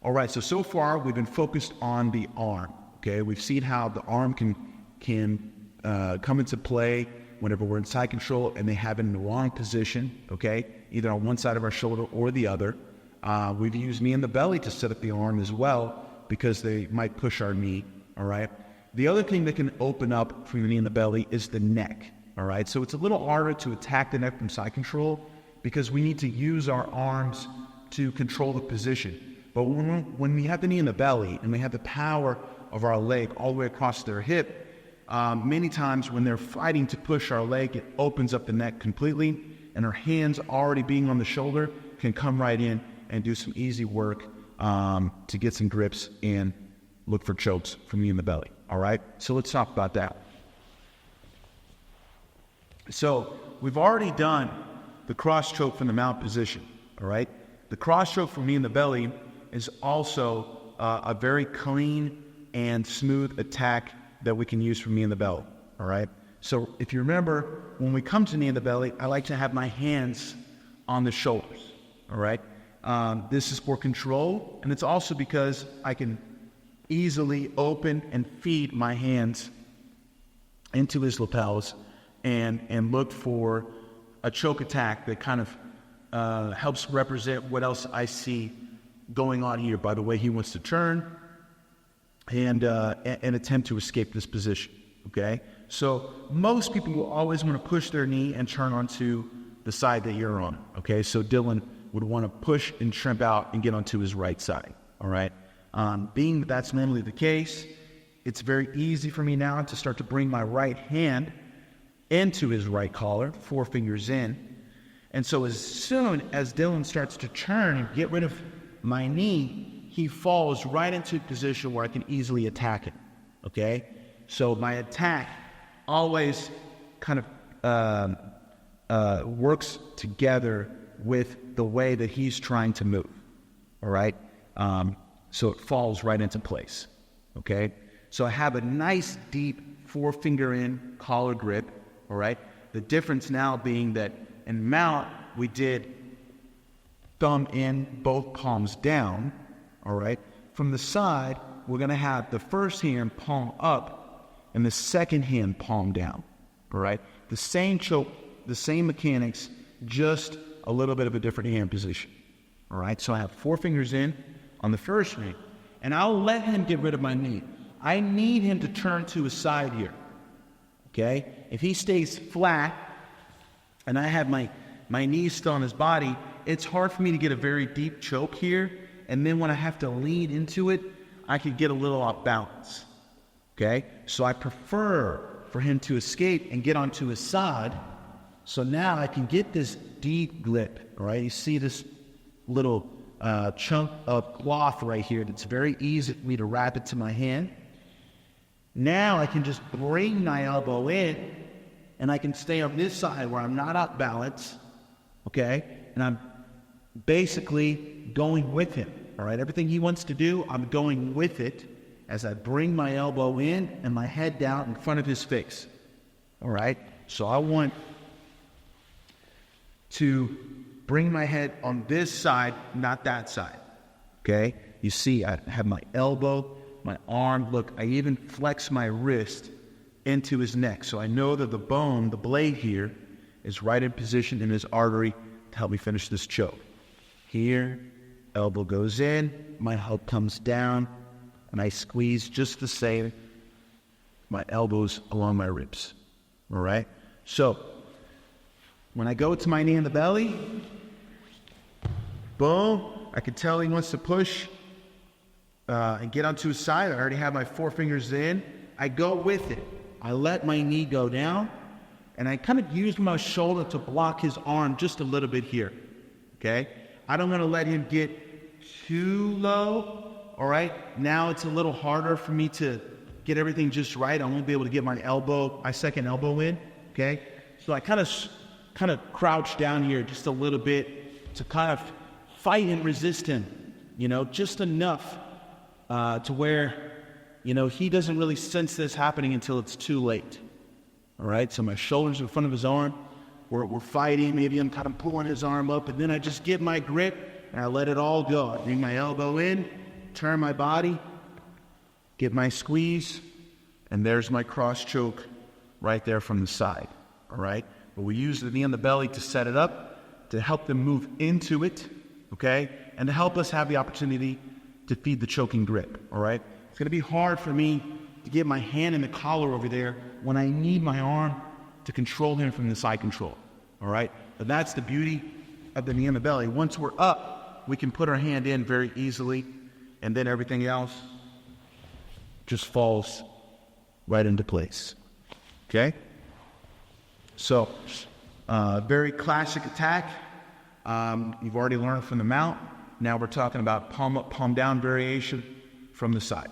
All right, so far we've been focused on the arm, okay? We've seen how the arm can come into play whenever we're in side control and they have it in the wrong position, okay? Either on one side of our shoulder or the other. We've used knee in the belly to set up the arm as well because they might push our knee, all right? The other thing that can open up from the knee in the belly is the neck, all right? So it's a little harder to attack the neck from side control because we need to use our arms to control the position. But when we have the knee in the belly and we have the power of our leg all the way across their hip, many times when they're fighting to push our leg, it opens up the neck completely, and our hands already being on the shoulder can come right in and do some easy work to get some grips and look for chokes from knee in the belly, all right? So let's talk about that. So we've already done the cross choke from the mount position, all right? The cross choke from knee in the belly is also a very clean and smooth attack that we can use from knee in the belly, all right? So if you remember, when we come to knee in the belly, I like to have my hands on the shoulders, all right? This is for control, and it's also because I can easily open and feed my hands into his lapels and look for a choke attack that kind of helps represent what else I see going on here by the way he wants to turn and attempt to escape this position, okay? So most people will always want to push their knee and turn onto the side that you're on, okay? So Dylan would want to push and shrimp out and get onto his right side, all right? Being that that's normally the case, it's very easy for me now to start to bring my right hand into his right collar, 4 fingers in. And so as soon as Dylan starts to turn and get rid of my knee, he falls right into a position where I can easily attack him, okay? So my attack always kind of works together with the way that he's trying to move, all right? So it falls right into place, okay? So I have a nice deep 4-finger in collar grip, all right? The difference now being that in mount, we did thumb in, both palms down, all right? From the side, we're gonna have the first hand palm up and the second hand palm down, all right? The same choke, the same mechanics, just a little bit of a different hand position, all right? So I have 4 fingers in on the first knee, and I'll let him get rid of my knee. I need him to turn to his side here, okay? If he stays flat and I have my knees still on his body, it's hard for me to get a very deep choke here, and then when I have to lean into it, I could get a little off balance, okay? So I prefer for him to escape and get onto his side, so now I can get this deep grip, all right? You see this little chunk of cloth right here that's very easy for me to wrap it to my hand. Now I can just bring my elbow in, and I can stay on this side where I'm not out balance, okay? And I'm basically going with him, all right? Everything he wants to do, I'm going with it as I bring my elbow in and my head down in front of his face, all right? So I want to bring my head on this side, not that side, okay? You see, I have my elbow, my arm, look, I even flex my wrist into his neck. So I know that the bone, the blade here, is right in position in his artery to help me finish this choke. Here, elbow goes in, my hook comes down, and I squeeze just the same, my elbows along my ribs, all right? So when I go to my knee in the belly, boom, I can tell he wants to push and get onto his side. I already have my 4 fingers in. I go with it. I let my knee go down, and I kind of use my shoulder to block his arm just a little bit here, okay? I don't want to let him get too low, all right? Now it's a little harder for me to get everything just right. I won't be able to get my second elbow in, okay? So I kind of crouch down here just a little bit to kind of fight and resist him, you know, just enough to where, you know, he doesn't really sense this happening until it's too late. All right, so my shoulders in front of his arm, we're fighting, maybe I'm kind of pulling his arm up, and then I just get my grip and I let it all go. I bring my elbow in, turn my body, get my squeeze, and there's my cross choke right there from the side, all right? But we use the knee on the belly to set it up, to help them move into it, okay? And to help us have the opportunity to feed the choking grip, all right? It's gonna be hard for me to get my hand in the collar over there when I need my arm to control him from the side control, all right? But that's the beauty of the knee on the belly. Once we're up, we can put our hand in very easily, and then everything else just falls right into place, okay? So, very classic attack. You've already learned from the mount. Now we're talking about palm up, palm down variation from the side.